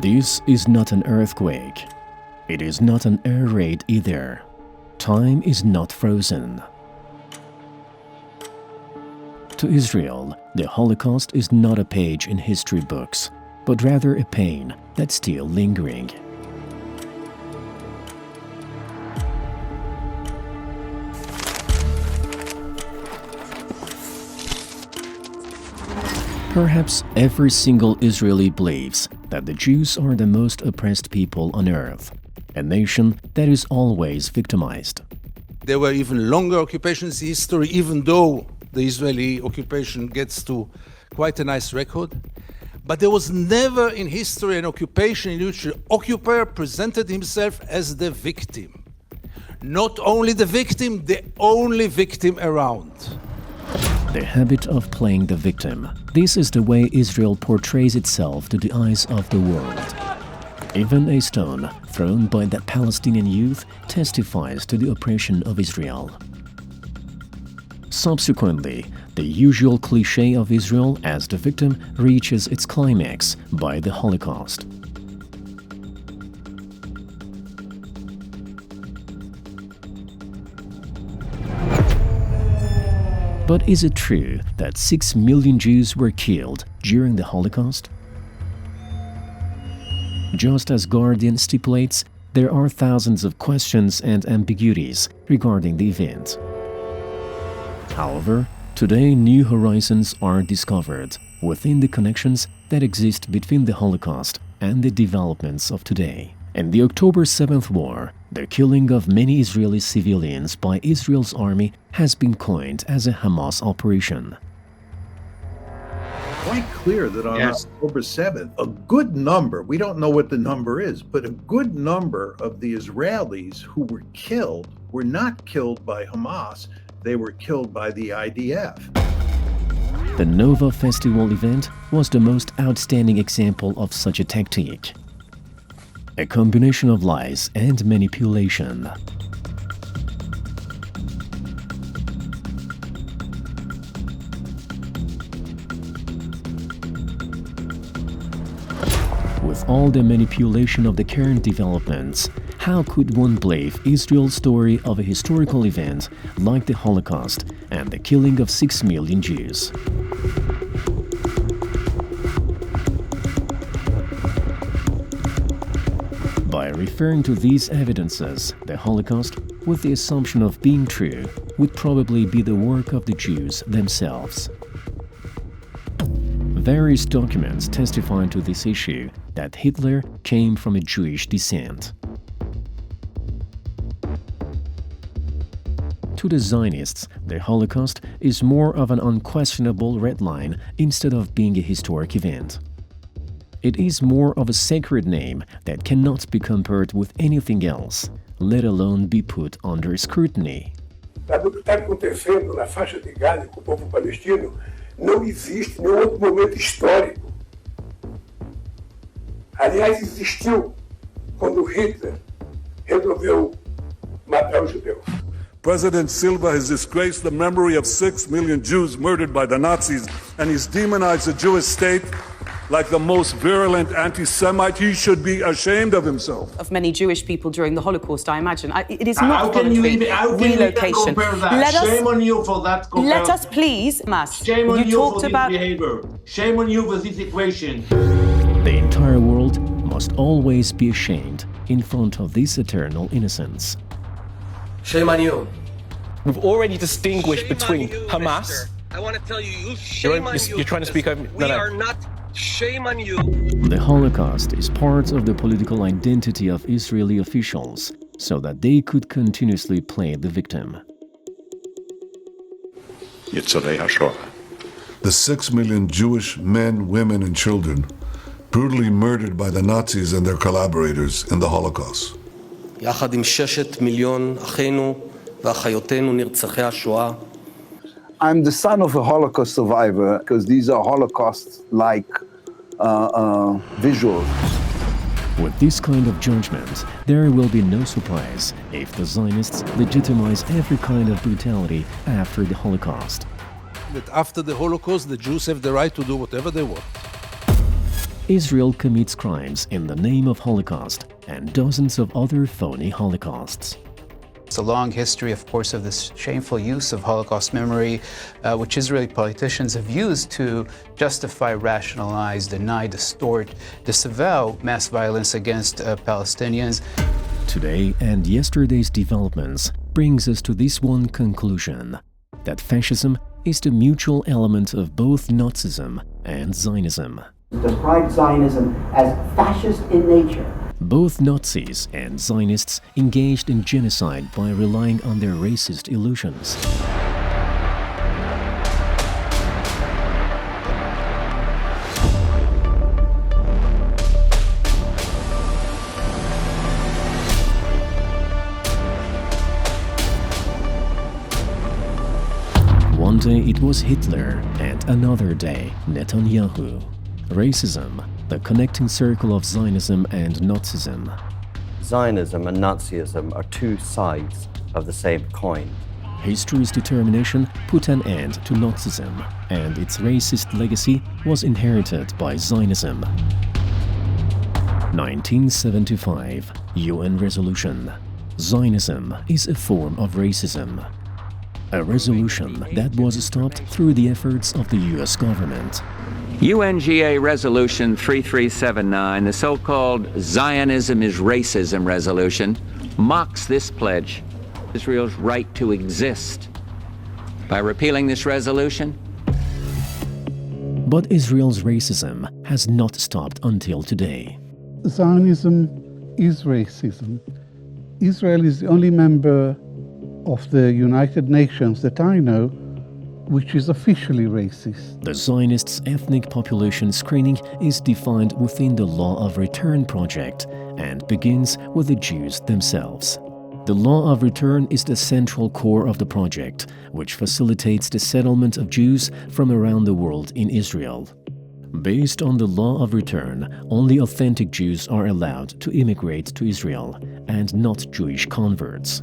This is not an earthquake. It is not an air raid either. Time is not frozen. To Israel, the Holocaust is not a page in history books, but rather a pain that's still lingering. Perhaps every single Israeli believes that the Jews are the most oppressed people on earth, a nation that is always victimized. There were even longer occupations in history, even though the Israeli occupation gets to quite a nice record. But there was never in history an occupation in which the occupier presented himself as the victim. Not only the victim, the only victim around. The habit of playing the victim. This is the way Israel portrays itself to the eyes of the world. Even a stone thrown by that Palestinian youth testifies to the oppression of Israel. Subsequently, the usual cliché of Israel as the victim reaches its climax by the Holocaust. But is it true that 6 million Jews were killed during the Holocaust? Just as Guardian stipulates, there are thousands of questions and ambiguities regarding the event. However, today new horizons are discovered within the connections that exist between the Holocaust and the developments of today. In the October 7th war, the killing of many Israeli civilians by Israel's army has been coined as a Hamas operation. Quite clear that on October 7th, a good number, we don't know what the number is, but a good number of the Israelis who were killed were not killed by Hamas, they were killed by the IDF. The Nova Festival event was the most outstanding example of such a tactic. A combination of lies and manipulation. With all the manipulation of the current developments, how could one believe Israel's story of a historical event like the Holocaust and the killing of 6 million Jews? By referring to these evidences, the Holocaust, with the assumption of being true, would probably be the work of the Jews themselves. Various documents testify to this issue that Hitler came from a Jewish descent. To the Zionists, the Holocaust is more of an unquestionable red line instead of being a historic event. It is more of a sacred name that cannot be compared with anything else, let alone be put under scrutiny. O que está acontecendo na faixa de Gaza com o povo palestino não existe em nenhum outro momento histórico. Aliás, existiu quando Hitler resolveu matar os judeus. President Silva has disgraced the memory of 6 million Jews murdered by the Nazis, and he's demonized the Jewish state like the most virulent anti-Semite. He should be ashamed of himself. Of many Jewish people during the Holocaust, I imagine. It is not voluntary relocation. Shame on you for that comparison. Let us please, Mas. Shame on you for this behavior. Shame on you for this equation. The entire world must always be ashamed in front of this eternal innocence. Shame on you. We've already distinguished between Hamas. Mister. I want to tell you, shame on you. You're trying to speak over. We are not. Shame on you. The Holocaust is part of the political identity of Israeli officials, so that they could continuously play the victim. The 6 million Jewish men, women, and children brutally murdered by the Nazis and their collaborators in the Holocaust. יחד עם 6 מיליון אחינו ואחיותינו נרצחי השואה. I'm the son of a Holocaust survivor because these are Holocaust-like visuals. With this kind of judgment, there will be no surprise if the Zionists legitimize every kind of brutality after the Holocaust. That after the Holocaust, the Jews have the right to do whatever they want. Israel commits crimes in the name of Holocaust and dozens of other phony Holocausts. It's a long history, of course, of this shameful use of Holocaust memory, which Israeli politicians have used to justify, rationalize, deny, distort, disavow mass violence against Palestinians. Today and yesterday's developments brings us to this one conclusion, that fascism is the mutual element of both Nazism and Zionism. Describe Zionism as fascist in nature. Both Nazis and Zionists engaged in genocide by relying on their racist illusions. One day it was Hitler and another day Netanyahu. Racism, the connecting circle of Zionism and Nazism. Zionism and Nazism are two sides of the same coin. History's determination put an end to Nazism, and its racist legacy was inherited by Zionism. 1975 UN Resolution. Zionism is a form of racism. A resolution that was stopped through the efforts of the US government. UNGA Resolution 3379, the so-called Zionism is Racism resolution, mocks this pledge, Israel's right to exist. By repealing this resolution, but Israel's racism has not stopped until today. Zionism is racism. Israel is the only member of the United Nations that I know which is officially racist. The Zionists' ethnic population screening is defined within the Law of Return project and begins with the Jews themselves. The Law of Return is the central core of the project, which facilitates the settlement of Jews from around the world in Israel. Based on the Law of Return, only authentic Jews are allowed to immigrate to Israel, and not Jewish converts.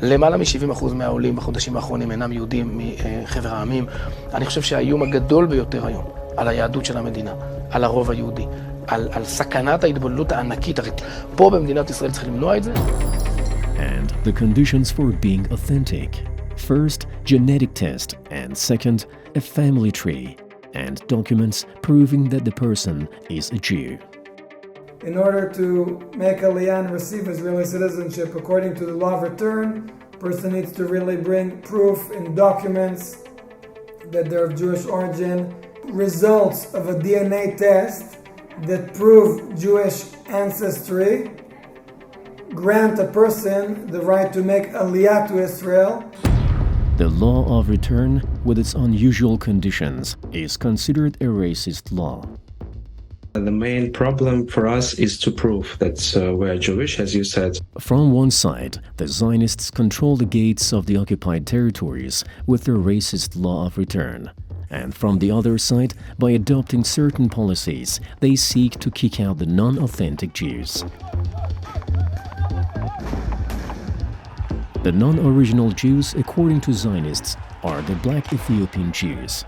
למעלה מ-70% מהעולים בחודשים האחרונים אינם יהודים מחבר העמים. אני חושב שהאיום הגדול ביותר היום על היהדות של המדינה, על הרוב היהודי, על סכנת ההתבוללות הענקית. פה במדינת ישראל צריך למנוע את זה. And the conditions for being authentic. First, genetic test, and second, a family tree, and documents proving that the person is a Jew. In order to make Aliyah and receive Israeli citizenship according to the Law of Return, a person needs to really bring proof in documents that they're of Jewish origin, results of a DNA test that prove Jewish ancestry, grant a person the right to make Aliyah to Israel. The Law of Return, with its unusual conditions, is considered a racist law. The main problem for us is to prove that we're Jewish, as you said. From one side, the Zionists control the gates of the occupied territories with their racist Law of Return. And from the other side, by adopting certain policies, they seek to kick out the non-authentic Jews. The non-original Jews, according to Zionists, are the black Ethiopian Jews.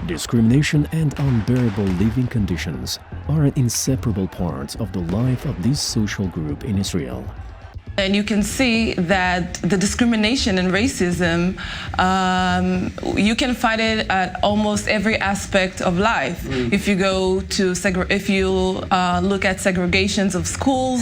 Discrimination and unbearable living conditions are an inseparable part of the life of this social group in Israel. And you can see that the discrimination and racism, you can find it at almost every aspect of life. If you go to look at segregations of schools.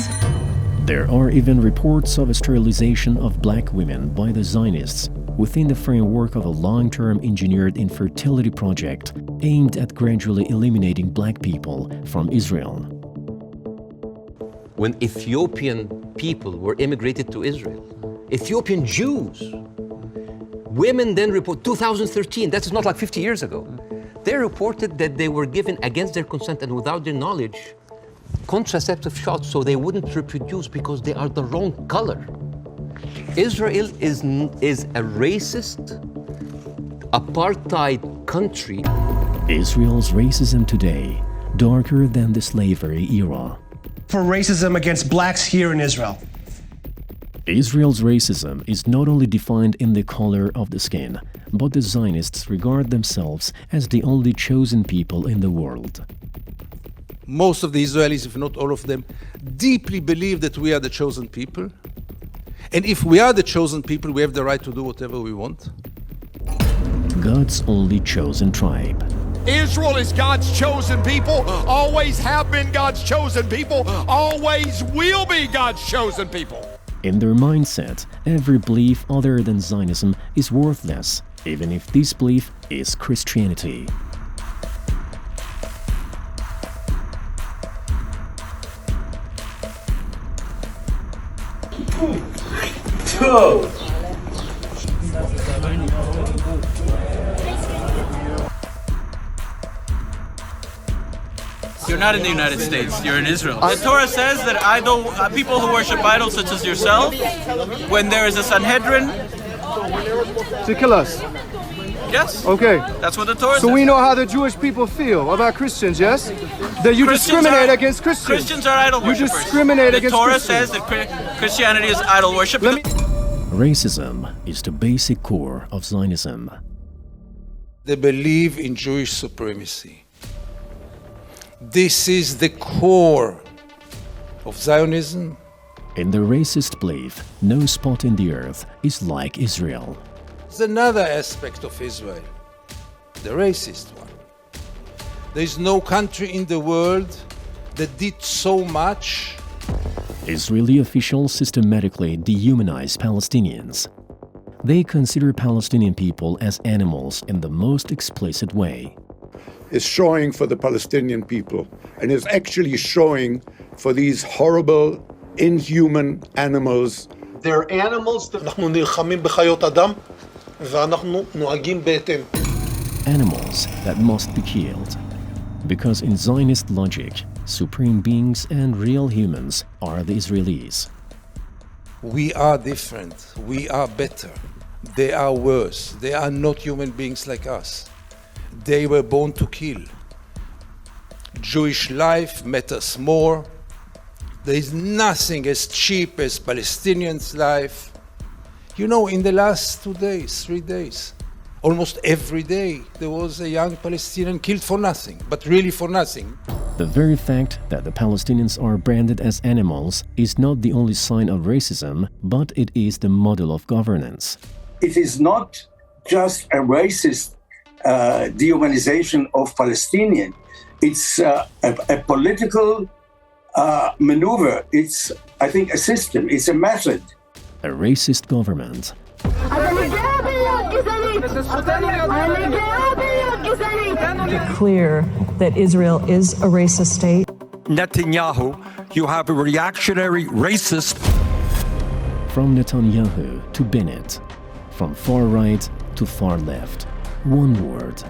There are even reports of sterilization of black women by the Zionists within the framework of a long-term engineered infertility project aimed at gradually eliminating black people from Israel. When Ethiopian people were immigrated to Israel, Ethiopian Jews, women then report, 2013, that's not like 50 years ago, they reported that they were given against their consent and without their knowledge contraceptive shots so they wouldn't reproduce because they are the wrong color. Israel is a racist, apartheid country. Israel's racism today, darker than the slavery era. For racism against blacks here in Israel. Israel's racism is not only defined in the color of the skin, but the Zionists regard themselves as the only chosen people in the world. most of the Israelis, if not all of them, deeply believe that we are the chosen people. And if we are the chosen people, we have the right to do whatever we want. God's only chosen tribe. Israel is God's chosen people, always have been God's chosen people, always will be God's chosen people. In their mindset, every belief other than Zionism is worthless, even if this belief is Christianity. You're not in the United States, you're in Israel. The Torah says that people who worship idols such as yourself, when there is a Sanhedrin... To kill us? Yes. Okay. That's what the Torah says. So we know how the Jewish people feel about Christians, yes? That you discriminate against Christians. Christians are idol worshippers. You discriminate against Christians. The Torah says that Christianity is idol worship. Racism is the basic core of Zionism. They believe in Jewish supremacy. This is the core of Zionism. In the racist belief, no spot in the earth is like Israel. There's another aspect of Israel, the racist one. There is no country in the world that did so much. Israeli officials systematically dehumanize Palestinians. They consider Palestinian people as animals in the most explicit way. Is showing for the Palestinian people and is actually showing for these horrible, inhuman animals. They're animals. Animals that must be killed. Because in Zionist logic, supreme beings and real humans are the Israelis. We are different. We are better. They are worse. They are not human beings like us. They were born to kill. Jewish life matters more. There is nothing as cheap as Palestinians' life. You know, in the last 2 days, 3 days, almost every day, there was a young Palestinian killed for nothing, but really for nothing. The very fact that the Palestinians are branded as animals is not the only sign of racism, but it is the model of governance. It is not just a racist dehumanization of Palestinians. It's a political maneuver. It's, I think, a system. It's a method. A racist government. It's clear that Israel is a racist state. Netanyahu, you have a reactionary racist. From Netanyahu to Bennett, from far right to far left, one word: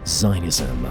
Zionism.